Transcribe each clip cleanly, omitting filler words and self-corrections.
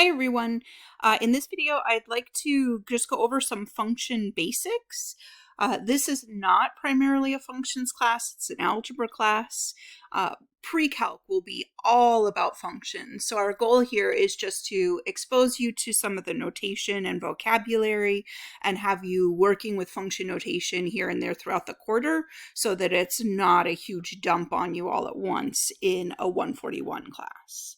Hi everyone. In this video, I'd like to just go over some function basics. This is not primarily a functions class, it's an algebra class. Pre-calc will be all about functions. So our goal here is just to expose you to some of the notation and vocabulary and have you working with function notation here and there throughout the quarter so that it's not a huge dump on you all at once in a 141 class.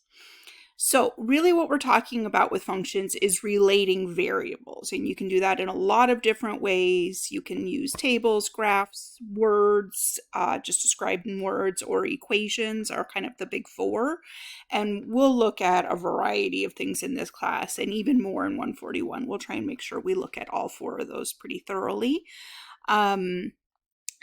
So really what we're talking about with functions is relating variables, and you can do that in a lot of different ways. You can use tables, graphs, words, just described in words, or equations are kind of the big four. And we'll look at a variety of things in this class and even more in 141. We'll try and make sure we look at all four of those pretty thoroughly.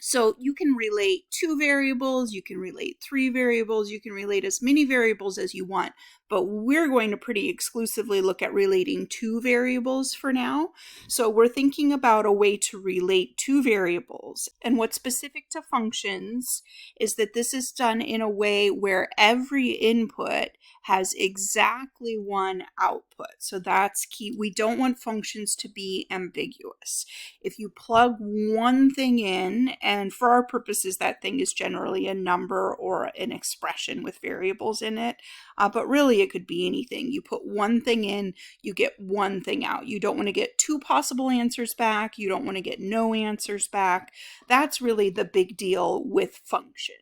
So you can relate 2 variables, you can relate 3 variables, you can relate as many variables as you want, but we're going to pretty exclusively look at relating 2 variables for now. So we're thinking about a way to relate 2 variables. And what's specific to functions is that this is done in a way where every input has exactly one output. So that's key. We don't want functions to be ambiguous. If you plug one thing in, and for our purposes, that thing is generally a number or an expression with variables in it, but really it could be anything. You put one thing in, you get one thing out. You don't want to get 2 possible answers back. You don't want to get no answers back. That's really the big deal with function.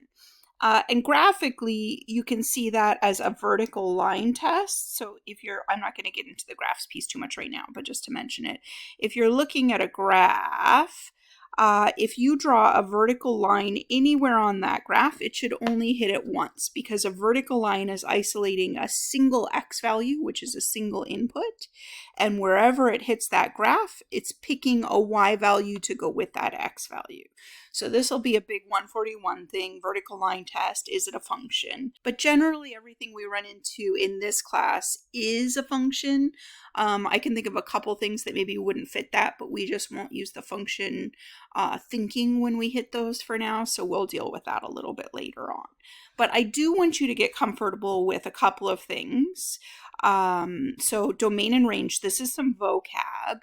And graphically, you can see that as a vertical line test. So if you're, I'm not going to get into the graphs piece too much right now, but just to mention it, if you're looking at a graph, if you draw a vertical line anywhere on that graph, it should only hit it once, because a vertical line is isolating a single x value, which is a single input. And wherever it hits that graph, it's picking a y value to go with that x value. So this will be a big 141 thing, vertical line test, is it a function? But generally everything we run into in this class is a function. I can think of a couple things that maybe wouldn't fit that, but we just won't use the function thinking when we hit those for now, so we'll deal with that a little bit later on. But I do want you to get comfortable with a couple of things. So domain and range, this is some vocab.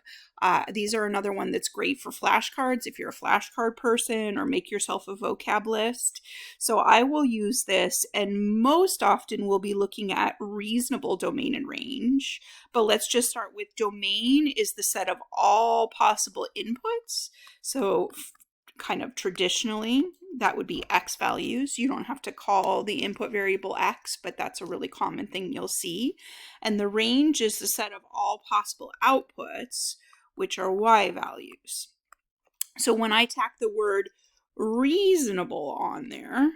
These are another one that's great for flashcards if you're a flashcard person, or make yourself a vocab list. So I will use this, and most often we'll be looking at reasonable domain and range. But let's just start with domain is the set of all possible inputs. So kind of traditionally, that would be x values. You don't have to call the input variable x, but that's a really common thing you'll see. And the range is the set of all possible outputs, which are y values. So when I tack the word reasonable on there,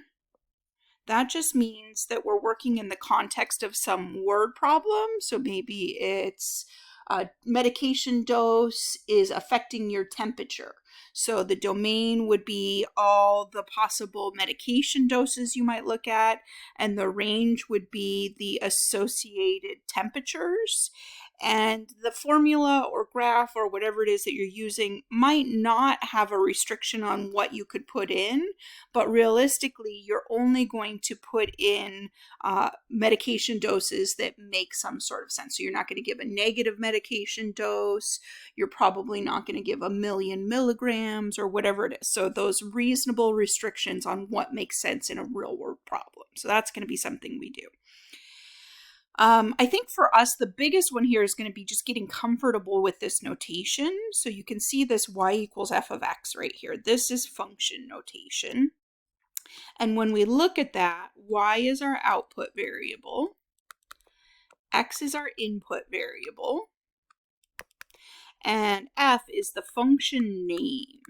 that just means that we're working in the context of some word problem. So maybe it's medication dose is affecting your temperature. So the domain would be all the possible medication doses you might look at, and the range would be the associated temperatures. And the formula or graph or whatever it is that you're using might not have a restriction on what you could put in, but realistically, you're only going to put in medication doses that make some sort of sense. So you're not going to give a negative medication dose. You're probably not going to give 1,000,000 milligrams or whatever it is. So those reasonable restrictions on what makes sense in a real world problem. So that's going to be something we do. I think for us, the biggest one here is going to be just getting comfortable with this notation. So you can see this y equals f of x right here. This is function notation. And when we look at that, y is our output variable, x is our input variable, and f is the function name.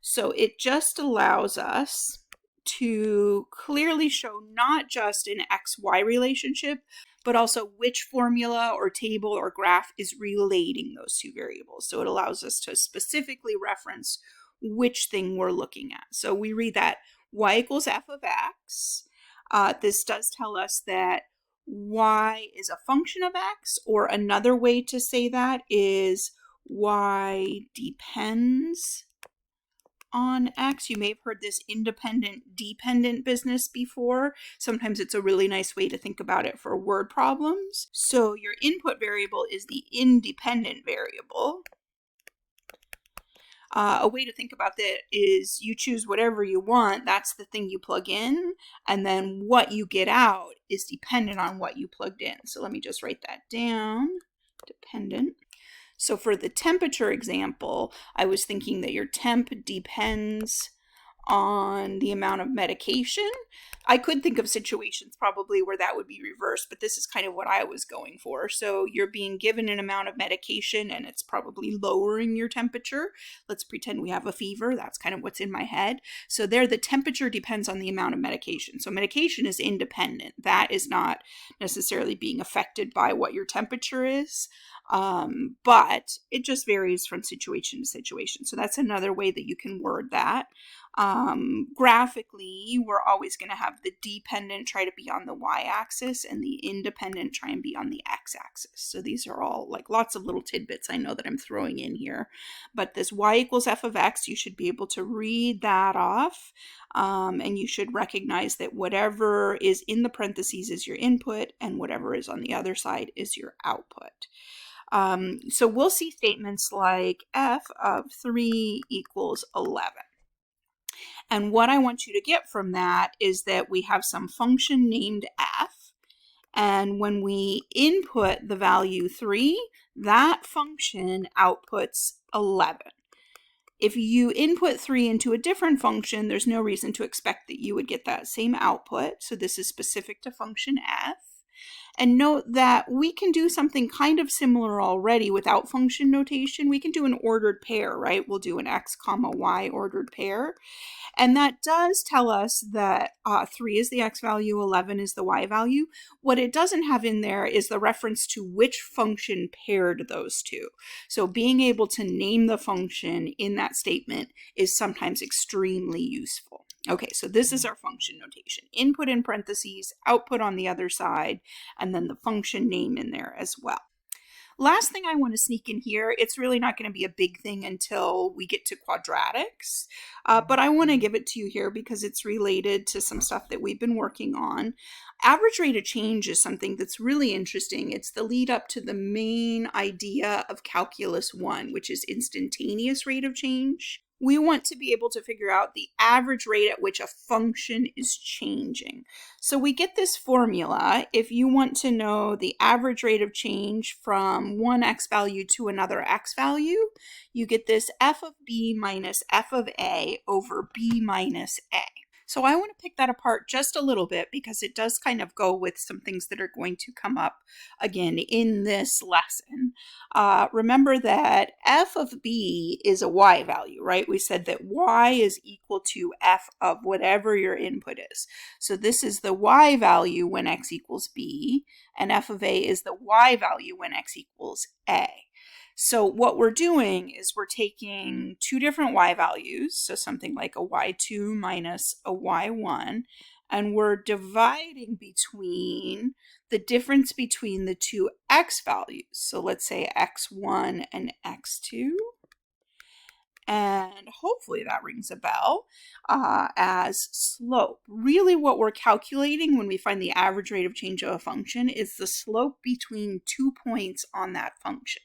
So it just allows us to clearly show not just an x-y relationship, but also which formula or table or graph is relating those 2 variables. So it allows us to specifically reference which thing we're looking at. So we read that y equals f of x. This does tell us that y is a function of x, or another way to say that is y depends on X. You may have heard this independent-dependent business before. Sometimes it's a really nice way to think about it for word problems. So your input variable is the independent variable. A way to think about that is you choose whatever you want, that's the thing you plug in, and then what you get out is dependent on what you plugged in. So let me just write that down, dependent. So for the temperature example, I was thinking that your temp depends on the amount of medication. I could think of situations probably where that would be reversed, but this is kind of what I was going for. So you're being given an amount of medication and it's probably lowering your temperature. Let's pretend we have a fever. That's kind of what's in my head. So there, the temperature depends on the amount of medication. So medication is independent. That is not necessarily being affected by what your temperature is. But it just varies from situation to situation. So that's another way that you can word that. Graphically, we're always going to have the dependent try to be on the y-axis and the independent try and be on the x-axis. So these are all like lots of little tidbits I know that I'm throwing in here. But this y equals f of x, you should be able to read that off. And you should recognize that whatever is in the parentheses is your input and whatever is on the other side is your output. So we'll see statements like f of 3 equals 11. And what I want you to get from that is that we have some function named f, and when we input the value 3, that function outputs 11. If you input 3 into a different function, there's no reason to expect that you would get that same output. So this is specific to function f. And note that we can do something kind of similar already without function notation. We can do an ordered pair, right? We'll do an x comma y ordered pair. And that does tell us that 3 is the x value, 11 is the y value. What it doesn't have in there is the reference to which function paired those two. So being able to name the function in that statement is sometimes extremely useful. Okay, so this is our function notation. Input in parentheses, output on the other side, and then the function name in there as well. Last thing I want to sneak in here, it's really not going to be a big thing until we get to quadratics, but I want to give it to you here because it's related to some stuff that we've been working on. Average rate of change is something that's really interesting. It's the lead up to the main idea of Calculus 1, which is instantaneous rate of change. We want to be able to figure out the average rate at which a function is changing. So we get this formula. If you want to know the average rate of change from one x value to another x value, you get this f of b minus f of a over b minus a. So I want to pick that apart just a little bit because it does kind of go with some things that are going to come up again in this lesson. Remember that f of b is a y value, right? We said that y is equal to f of whatever your input is. So this is the y value when x equals b, and f of a is the y value when x equals a. So what we're doing is we're taking two different y values, so something like a y2 minus a y1, and we're dividing between the difference between the two x values. So let's say x1 and x2. And hopefully that rings a bell, as slope. Really what we're calculating when we find the average rate of change of a function is the slope between 2 points on that function.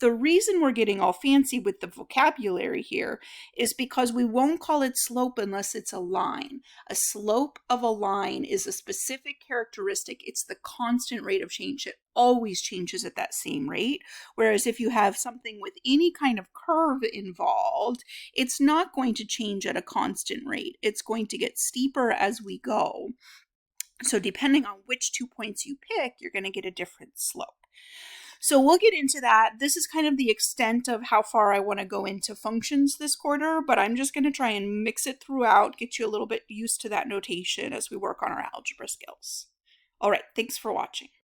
The reason we're getting all fancy with the vocabulary here is because we won't call it slope unless it's a line. A slope of a line is a specific characteristic. It's the constant rate of change. It always changes at that same rate. Whereas if you have something with any kind of curve involved, it's not going to change at a constant rate. It's going to get steeper as we go. So depending on which 2 points you pick, you're going to get a different slope. So we'll get into that. This is kind of the extent of how far I want to go into functions this quarter, but I'm just going to try and mix it throughout, get you a little bit used to that notation as we work on our algebra skills. All right, thanks for watching.